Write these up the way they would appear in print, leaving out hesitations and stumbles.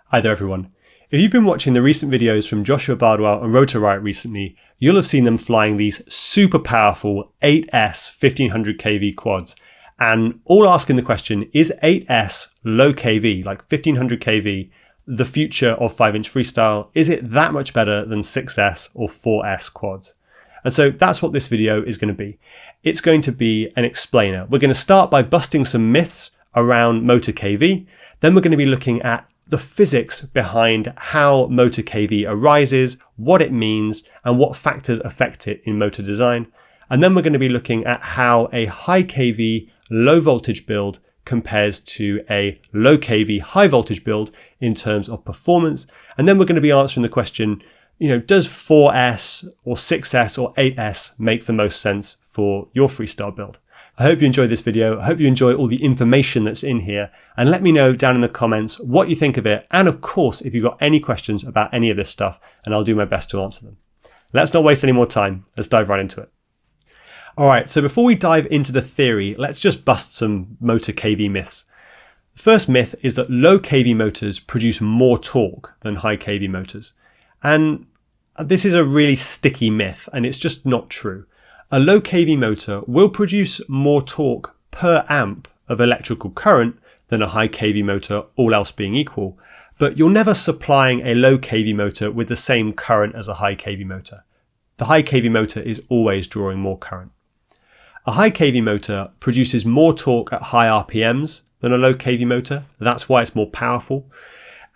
Hi there everyone. If you've been watching the recent videos from Joshua Bardwell and Rotor Riot recently, you'll have seen them flying these super powerful 8S 1500 kV quads, and all asking the question, is 8S low kV, like 1500 kV, the future of 5-inch freestyle? Is it that much better than 6S or 4S quads? And so that's what this video is going to be. It's going to be an explainer. We're going to start by busting some myths around Motor KV. Then we're going to be looking at the physics behind how Motor KV arises, what it means, and what factors affect it in motor design. And then we're going to be looking at how a high KV low voltage build compares to a low KV high voltage build in terms of performance. And then we're going to be answering the question, does 4S or 6S or 8S make the most sense for your freestyle build? I hope you enjoyed this video. I hope you enjoy all the information that's in here, and let me know down in the comments what you think of it. And of course, if you've got any questions about any of this stuff, and I'll do my best to answer them. Let's not waste any more time. Let's dive right into it. All right, so before we dive into the theory, let's just bust some Motor KV myths. The first myth is that low KV motors produce more torque than high KV motors. And this is a really sticky myth, and it's just not true. A low KV motor will produce more torque per amp of electrical current than a high KV motor, all else being equal, but you're never supplying a low KV motor with the same current as a high KV motor. The high KV motor is always drawing more current. A high KV motor produces more torque at high RPMs than a low KV motor. That's why it's more powerful.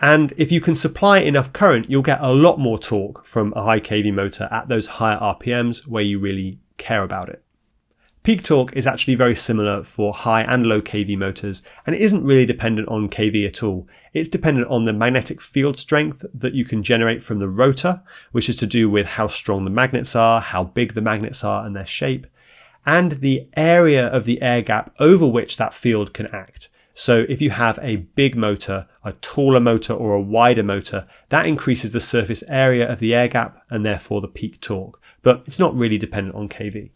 And if you can supply enough current, you'll get a lot more torque from a high KV motor at those higher RPMs where you really care about it. Peak torque is actually very similar for high and low KV motors, and it isn't really dependent on KV at all. It's dependent on the magnetic field strength that you can generate from the rotor, which is to do with how strong the magnets are, how big the magnets are and their shape, and the area of the air gap over which that field can act. So if you have a big motor, a taller motor or a wider motor, that increases the surface area of the air gap and therefore the peak torque, but it's not really dependent on KV.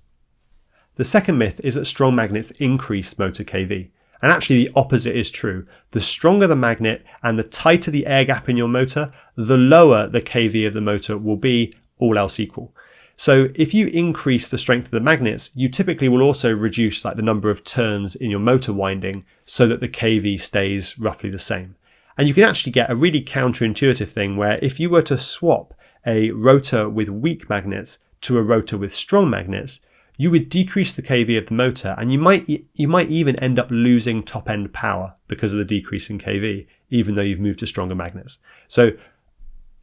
The second myth is that strong magnets increase Motor KV, and actually the opposite is true. The stronger the magnet and the tighter the air gap in your motor, the lower the KV of the motor will be, all else equal. So if you increase the strength of the magnets, you typically will also reduce the number of turns in your motor winding so that the KV stays roughly the same. And you can actually get a really counterintuitive thing where if you were to swap a rotor with weak magnets to a rotor with strong magnets, you would decrease the KV of the motor, and you might even end up losing top end power because of the decrease in KV, even though you've moved to stronger magnets. So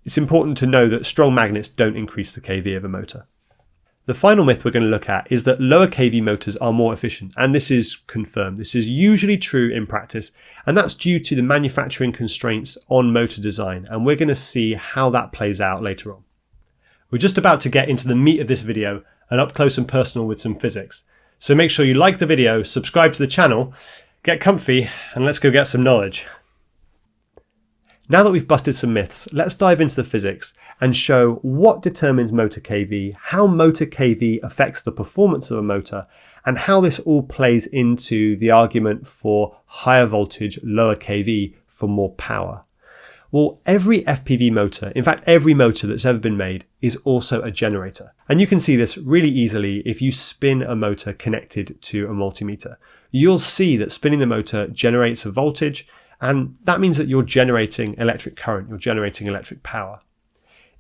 it's important to know that strong magnets don't increase the KV of a motor. The final myth we're going to look at is that lower KV motors are more efficient, and this is confirmed. This is usually true in practice, and that's due to the manufacturing constraints on motor design, and we're going to see how that plays out later on. We're just about to get into the meat of this video and up close and personal with some physics. So make sure you like the video, subscribe to the channel, get comfy, and let's go get some knowledge. Now that we've busted some myths, let's dive into the physics and show what determines Motor KV, how Motor KV affects the performance of a motor, and how this all plays into the argument for higher voltage, lower KV for more power. Well, every FPV motor, in fact every motor that's ever been made, is also a generator. And you can see this really easily if you spin a motor connected to a multimeter. You'll see that spinning the motor generates a voltage, and that means that you're generating electric current, you're generating electric power.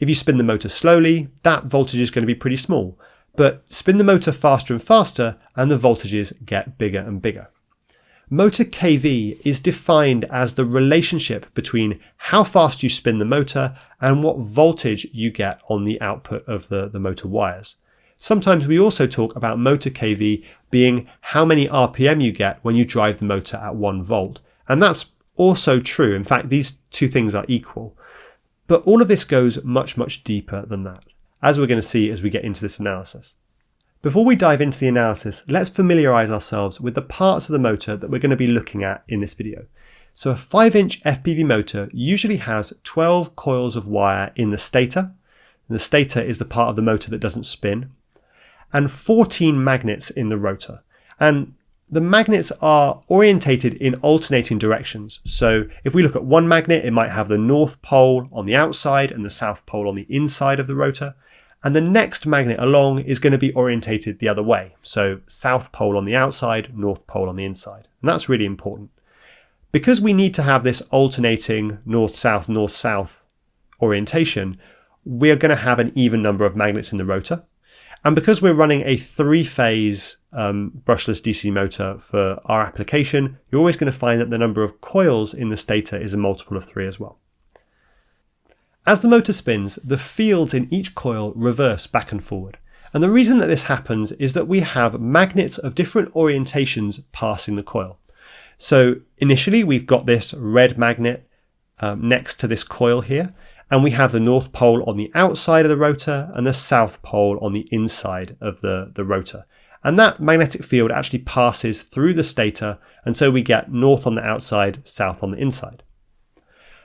If you spin the motor slowly, that voltage is going to be pretty small, but spin the motor faster and faster and the voltages get bigger and bigger. Motor KV is defined as the relationship between how fast you spin the motor and what voltage you get on the output of the motor wires. Sometimes we also talk about Motor KV being how many RPM you get when you drive the motor at 1 volt, and that's also true. In fact, these two things are equal. But all of this goes much, much deeper than that, as we're going to see as we get into this analysis. Before we dive into the analysis, let's familiarize ourselves with the parts of the motor that we're going to be looking at in this video. So a 5-inch FPV motor usually has 12 coils of wire in the stator. And the stator is the part of the motor that doesn't spin, and 14 magnets in the rotor. And the magnets are orientated in alternating directions. So if we look at one magnet, it might have the north pole on the outside and the south pole on the inside of the rotor. And the next magnet along is going to be orientated the other way. So south pole on the outside, north pole on the inside. And that's really important. Because we need to have this alternating north-south orientation, we are going to have an even number of magnets in the rotor. And because we're running a 3-phase brushless DC motor for our application, you're always going to find that the number of coils in the stator is a multiple of 3 as well. As the motor spins, the fields in each coil reverse back and forward. And the reason that this happens is that we have magnets of different orientations passing the coil. So initially we've got this red magnet next to this coil here, and we have the north pole on the outside of the rotor and the south pole on the inside of the rotor. And that magnetic field actually passes through the stator, and so we get north on the outside, south on the inside.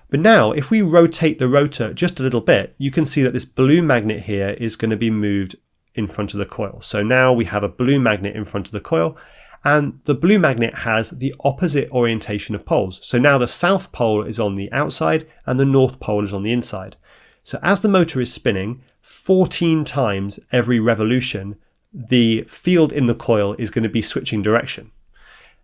But now if we rotate the rotor just a little bit, you can see that this blue magnet here is going to be moved in front of the coil. So now we have a blue magnet in front of the coil, and the blue magnet has the opposite orientation of poles. So now the south pole is on the outside and the north pole is on the inside. So as the motor is spinning 14 times every revolution, the field in the coil is going to be switching direction.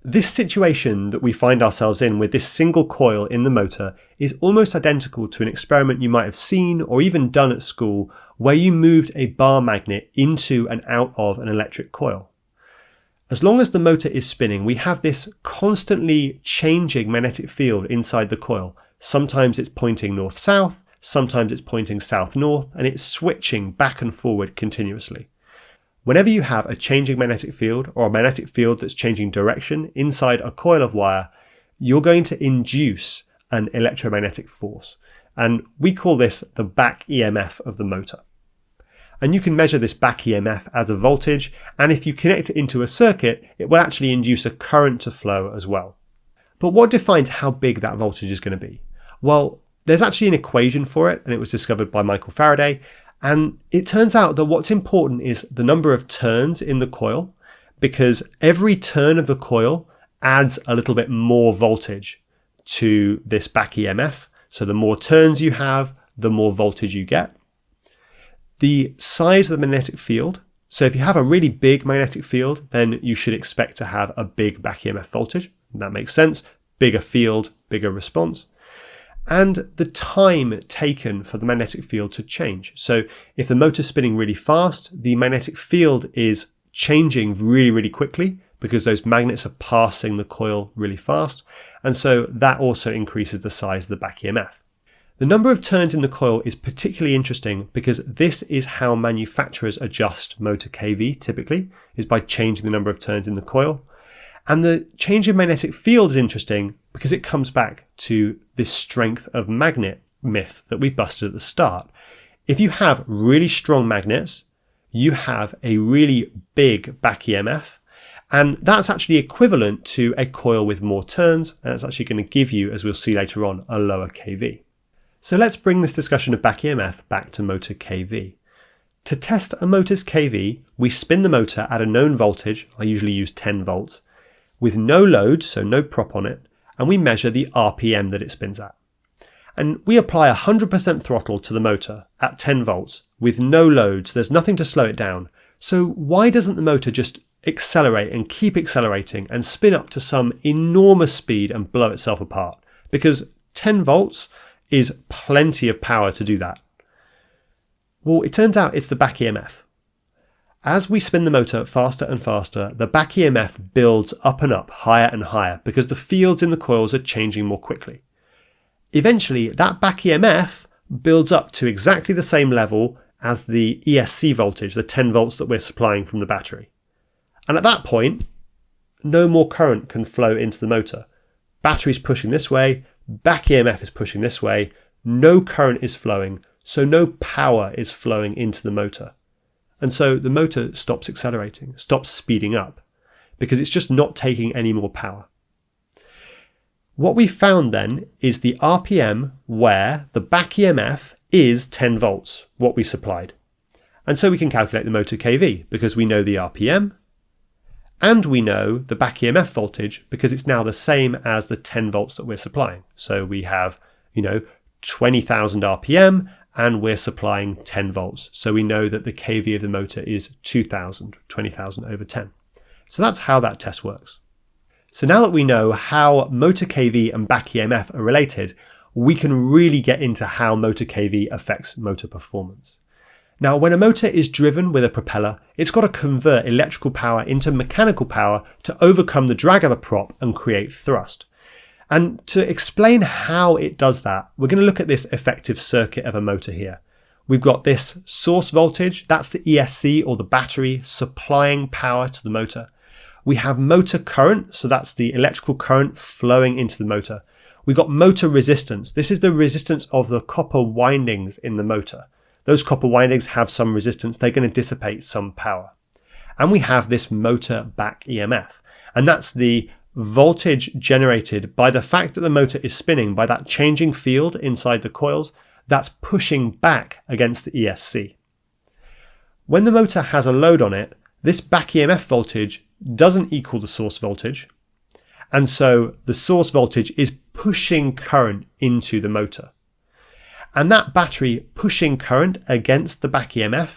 This situation that we find ourselves in with this single coil in the motor is almost identical to an experiment you might have seen or even done at school where you moved a bar magnet into and out of an electric coil. As long as the motor is spinning, we have this constantly changing magnetic field inside the coil. Sometimes it's pointing north-south, sometimes it's pointing south-north, and it's switching back and forward continuously. Whenever you have a changing magnetic field or a magnetic field that's changing direction inside a coil of wire, you're going to induce an electromagnetic force. And we call this the back EMF of the motor. And you can measure this back EMF as a voltage, and if you connect it into a circuit, it will actually induce a current to flow as well. But what defines how big that voltage is going to be? Well, there's actually an equation for it, and it was discovered by Michael Faraday. And it turns out that what's important is the number of turns in the coil, because every turn of the coil adds a little bit more voltage to this back EMF. So the more turns you have, the more voltage you get. The size of the magnetic field. So if you have a really big magnetic field, then you should expect to have a big back EMF voltage. That makes sense. Bigger field, bigger response. And the time taken for the magnetic field to change. So if the motor's spinning really fast, the magnetic field is changing really, really quickly because those magnets are passing the coil really fast. And so that also increases the size of the back EMF. The number of turns in the coil is particularly interesting because this is how manufacturers adjust motor KV typically, is by changing the number of turns in the coil. And the change in magnetic field is interesting because it comes back to this strength of magnet myth that we busted at the start. If you have really strong magnets, you have a really big back EMF, and that's actually equivalent to a coil with more turns, and it's actually going to give you, as we'll see later on, a lower KV. So let's bring this discussion of back EMF back to motor KV. To test a motor's KV, we spin the motor at a known voltage, I usually use 10 volts, with no load, so no prop on it, and we measure the RPM that it spins at. And we apply 100% throttle to the motor at 10 volts with no loads, there's nothing to slow it down. So why doesn't the motor just accelerate and keep accelerating and spin up to some enormous speed and blow itself apart? Because 10 volts is plenty of power to do that. Well, it turns out it's the back EMF. As we spin the motor faster and faster, the back EMF builds up and up, higher and higher, because the fields in the coils are changing more quickly. Eventually, that back EMF builds up to exactly the same level as the ESC voltage, the 10 volts that we're supplying from the battery. And at that point, no more current can flow into the motor. Battery's pushing this way, back EMF is pushing this way, no current is flowing, so no power is flowing into the motor. And so the motor stops accelerating, stops speeding up, because it's just not taking any more power. What we found then is the RPM where the back EMF is 10 volts, what we supplied. And so we can calculate the motor KV because we know the RPM And we know the back EMF voltage because it's now the same as the 10 volts that we're supplying. So we have, 20,000 RPM and we're supplying 10 volts. So we know that the KV of the motor is 2,000, 20,000 over 10. So that's how that test works. So now that we know how motor KV and back EMF are related, we can really get into how motor KV affects motor performance. Now, when a motor is driven with a propeller, it's got to convert electrical power into mechanical power to overcome the drag of the prop and create thrust. And to explain how it does that, we're going to look at this effective circuit of a motor here. We've got this source voltage, that's the ESC or the battery supplying power to the motor. We have motor current, so that's the electrical current flowing into the motor. We've got motor resistance. This is the resistance of the copper windings in the motor. Those copper windings have some resistance. They're going to dissipate some power. And we have this motor back EMF. And that's the voltage generated by the fact that the motor is spinning, by that changing field inside the coils, that's pushing back against the ESC. When the motor has a load on it, this back EMF voltage doesn't equal the source voltage. And so the source voltage is pushing current into the motor. And that battery pushing current against the back EMF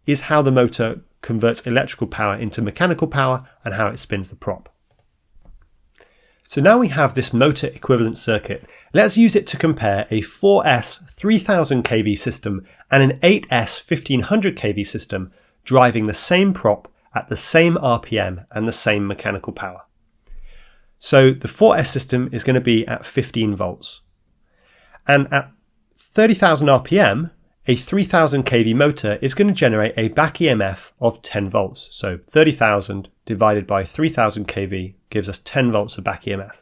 is how the motor converts electrical power into mechanical power and how it spins the prop. So now we have this motor equivalence circuit. Let's use it to compare a 4S 3000 kV system and an 8S 1500 kV system driving the same prop at the same RPM and the same mechanical power. So the 4S system is going to be at 15 volts. And at 30,000 RPM, a 3000 kV motor is going to generate a back EMF of 10 volts. So 30,000 divided by 3000 kV gives us 10 volts of back EMF.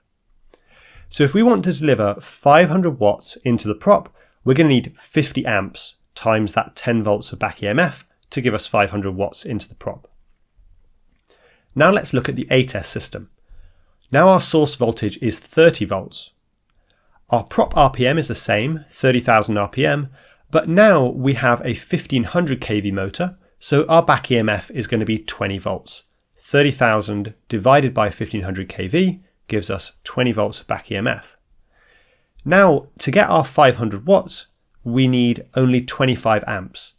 So if we want to deliver 500 watts into the prop, we're going to need 50 amps times that 10 volts of back EMF to give us 500 watts into the prop. Now let's look at the 8S system. Now our source voltage is 30 volts. Our prop RPM is the same, 30,000 RPM, but now we have a 1500 kV motor, so our back EMF is going to be 20 volts. 30,000 divided by 1500 kV gives us 20 volts of back EMF. Now, to get our 500 watts, we need only 25 amps.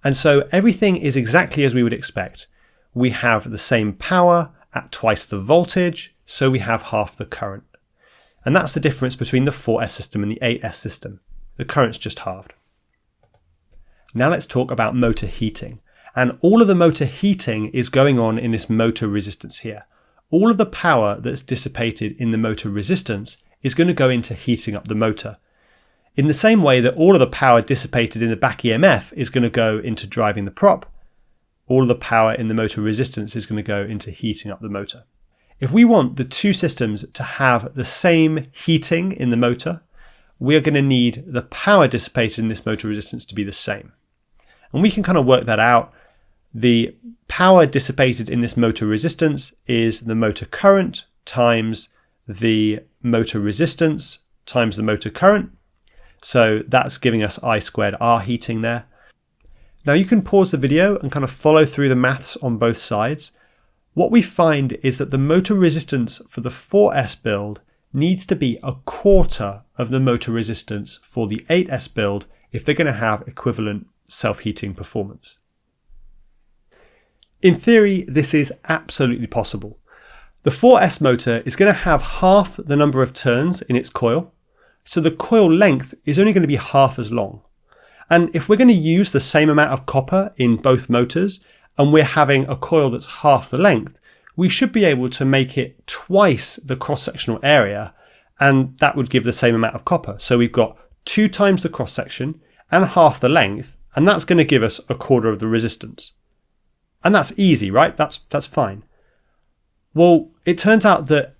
And so everything is exactly as we would expect. We have the same power at twice the voltage, so we have half the current. And that's the difference between the 4S system and the 8S system. The current's just halved. Now let's talk about motor heating. And all of the motor heating is going on in this motor resistance here. All of the power that's dissipated in the motor resistance is going to go into heating up the motor. In the same way that all of the power dissipated in the back EMF is going to go into driving the prop, all of the power in the motor resistance is going to go into heating up the motor. If we want the two systems to have the same heating in the motor, we are going to need the power dissipated in this motor resistance to be the same. And we can kind of work that out. The power dissipated in this motor resistance is the motor current times the motor resistance times the motor current. So that's giving us I squared R heating there. Now you can pause the video and kind of follow through the maths on both sides. What we find is that the motor resistance for the 4S build needs to be a quarter of the motor resistance for the 8S build if they're going to have equivalent self-heating performance. In theory, this is absolutely possible. The 4S motor is going to have half the number of turns in its coil, so the coil length is only going to be half as long. And if we're going to use the same amount of copper in both motors, and we're having a coil that's half the length, we should be able to make it twice the cross-sectional area, and that would give the same amount of copper. So we've got 2 times the cross-section and half the length, and that's going to give us a quarter of the resistance. And that's easy, right? That's fine. Well, it turns out that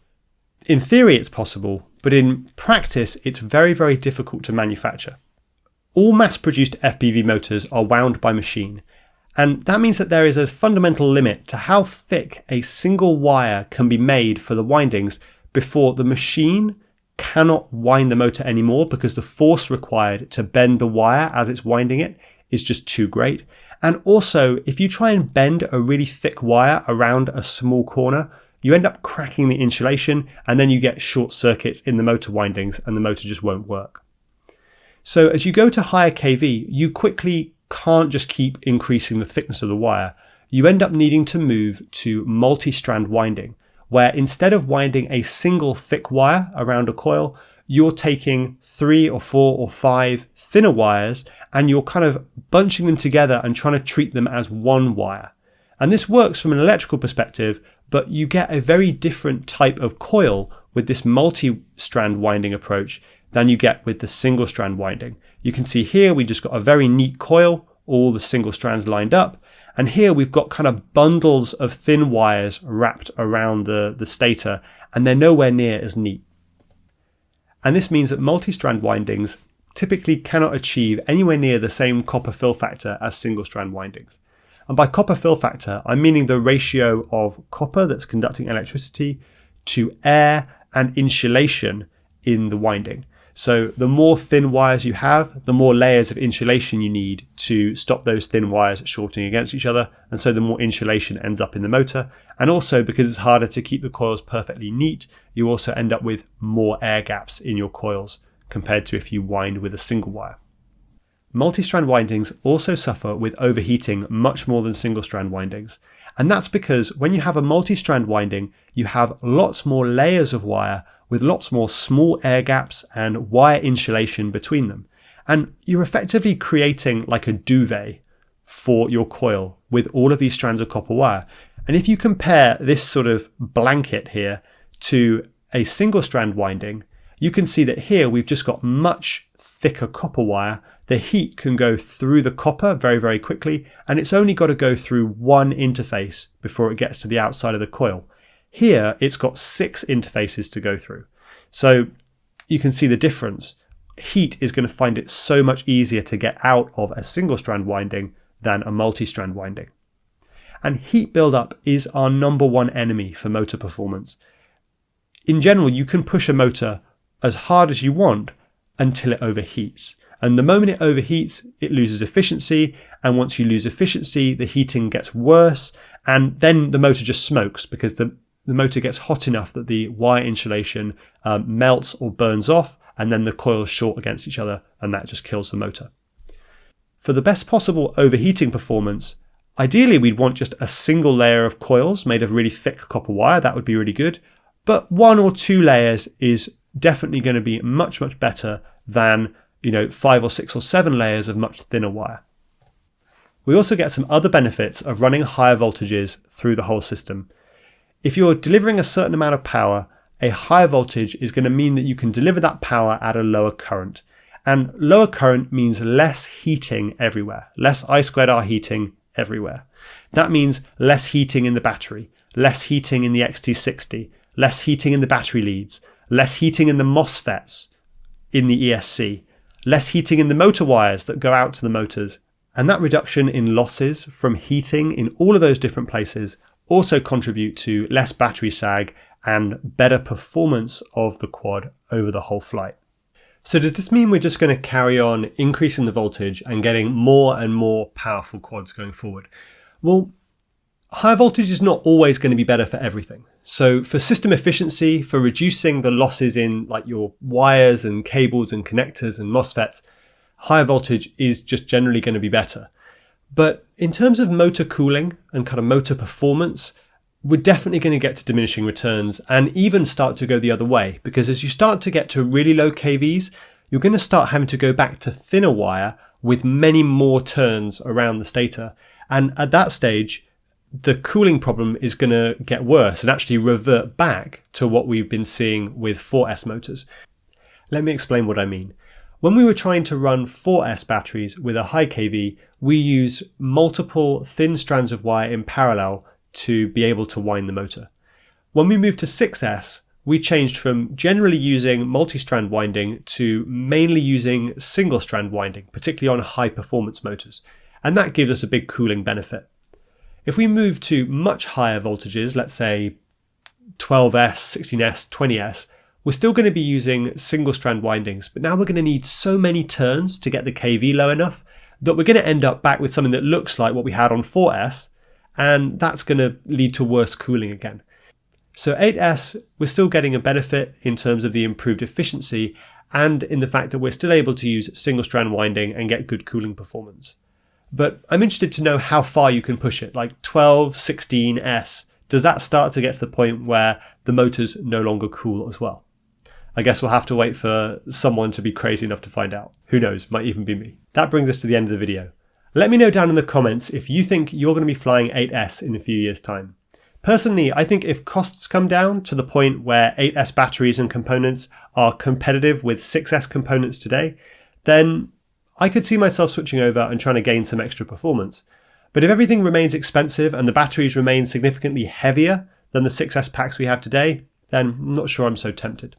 in theory it's possible, but in practice it's very, very difficult to manufacture. All mass-produced FPV motors are wound by machine, and that means that there is a fundamental limit to how thick a single wire can be made for the windings before the machine cannot wind the motor anymore because the force required to bend the wire as it's winding it is just too great. And also, if you try and bend a really thick wire around a small corner, you end up cracking the insulation, and then you get short circuits in the motor windings and the motor just won't work. So as you go to higher kV, you quickly can't just keep increasing the thickness of the wire. You end up needing to move to multi-strand winding, where instead of winding a single thick wire around a coil, you're taking 3 or 4 or 5 thinner wires and you're kind of bunching them together and trying to treat them as one wire. And this works from an electrical perspective, but you get a very different type of coil with this multi-strand winding approach than you get with the single strand winding. You can see here we just got a very neat coil, all the single strands lined up, and here we've got kind of bundles of thin wires wrapped around the stator, and they're nowhere near as neat. And this means that multi-strand windings typically cannot achieve anywhere near the same copper fill factor as single strand windings. And by copper fill factor, I'm meaning the ratio of copper that's conducting electricity to air and insulation in the winding. So the more thin wires you have, the more layers of insulation you need to stop those thin wires shorting against each other. And so the more insulation ends up in the motor. And also because it's harder to keep the coils perfectly neat, you also end up with more air gaps in your coils compared to if you wind with a single wire. Multi-strand windings also suffer with overheating much more than single-strand windings. And that's because when you have a multi-strand winding, you have lots more layers of wire with lots more small air gaps and wire insulation between them. And you're effectively creating like a duvet for your coil with all of these strands of copper wire. And if you compare this sort of blanket here to a single strand winding, you can see that here we've just got much thicker copper wire. The heat can go through the copper very, very quickly, and it's only got to go through one interface before it gets to the outside of the coil. Here, it's got 6 interfaces to go through. So you can see the difference. Heat is going to find it so much easier to get out of a single strand winding than a multi-strand winding. And heat buildup is our number one enemy for motor performance. In general, you can push a motor as hard as you want until it overheats. And the moment it overheats, it loses efficiency. And once you lose efficiency, the heating gets worse. And then the motor just smokes because the motor gets hot enough that the wire insulation melts or burns off. And then the coils short against each other. And that just kills the motor. For the best possible overheating performance, ideally we'd want just a single layer of coils made of really thick copper wire. That would be really good. But 1 or 2 layers is definitely going to be much, much better than 5 or 6 or 7 layers of much thinner wire. We also get some other benefits of running higher voltages through the whole system. If you're delivering a certain amount of power, a higher voltage is going to mean that you can deliver that power at a lower current. And lower current means less heating everywhere, less I2R heating everywhere. That means less heating in the battery, less heating in the XT60, less heating in the battery leads, less heating in the MOSFETs in the ESC, less heating in the motor wires that go out to the motors. And that reduction in losses from heating in all of those different places also contribute to less battery sag and better performance of the quad over the whole flight. So does this mean we're just going to carry on increasing the voltage and getting more and more powerful quads going forward? Well, high voltage is not always going to be better for everything. So for system efficiency, for reducing the losses in like your wires and cables and connectors and MOSFETs, higher voltage is just generally going to be better. But in terms of motor cooling and kind of motor performance, we're definitely going to get to diminishing returns and even start to go the other way, because as you start to get to really low KVs, you're going to start having to go back to thinner wire with many more turns around the stator. And at that stage, the cooling problem is going to get worse and actually revert back to what we've been seeing with 4S motors. Let me explain what I mean. When we were trying to run 4S batteries with a high KV, we use multiple thin strands of wire in parallel to be able to wind the motor. When we moved to 6S, we changed from generally using multi-strand winding to mainly using single-strand winding, particularly on high performance motors. And that gives us a big cooling benefit. If we move to much higher voltages, let's say 12S, 16S, 20S, we're still going to be using single strand windings, but now we're going to need so many turns to get the KV low enough that we're going to end up back with something that looks like what we had on 4S, and that's going to lead to worse cooling again. So 8S, we're still getting a benefit in terms of the improved efficiency and in the fact that we're still able to use single strand winding and get good cooling performance. But I'm interested to know how far you can push it, like 12, 16S. Does that start to get to the point where the motors no longer cool as well? I guess we'll have to wait for someone to be crazy enough to find out. Who knows, might even be me. That brings us to the end of the video. Let me know down in the comments if you think you're going to be flying 8S in a few years' time. Personally, I think if costs come down to the point where 8S batteries and components are competitive with 6S components today, then I could see myself switching over and trying to gain some extra performance. But if everything remains expensive and the batteries remain significantly heavier than the 6S packs we have today, then I'm not sure I'm so tempted.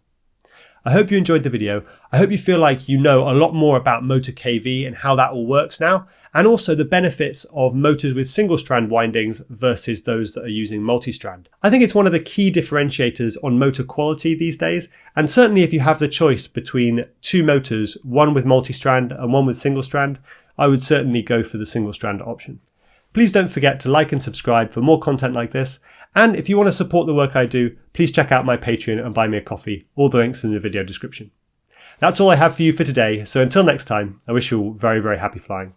I hope you enjoyed the video. I hope you feel like you know a lot more about Motor KV and how that all works now, and also the benefits of motors with single strand windings versus those that are using multi-strand. I think it's one of the key differentiators on motor quality these days, and certainly if you have the choice between two motors, one with multi-strand and one with single strand, I would certainly go for the single strand option. Please don't forget to like and subscribe for more content like this. And if you want to support the work I do, please check out my Patreon and buy me a coffee. All the links in the video description. That's all I have for you for today. So until next time, I wish you all very, very happy flying.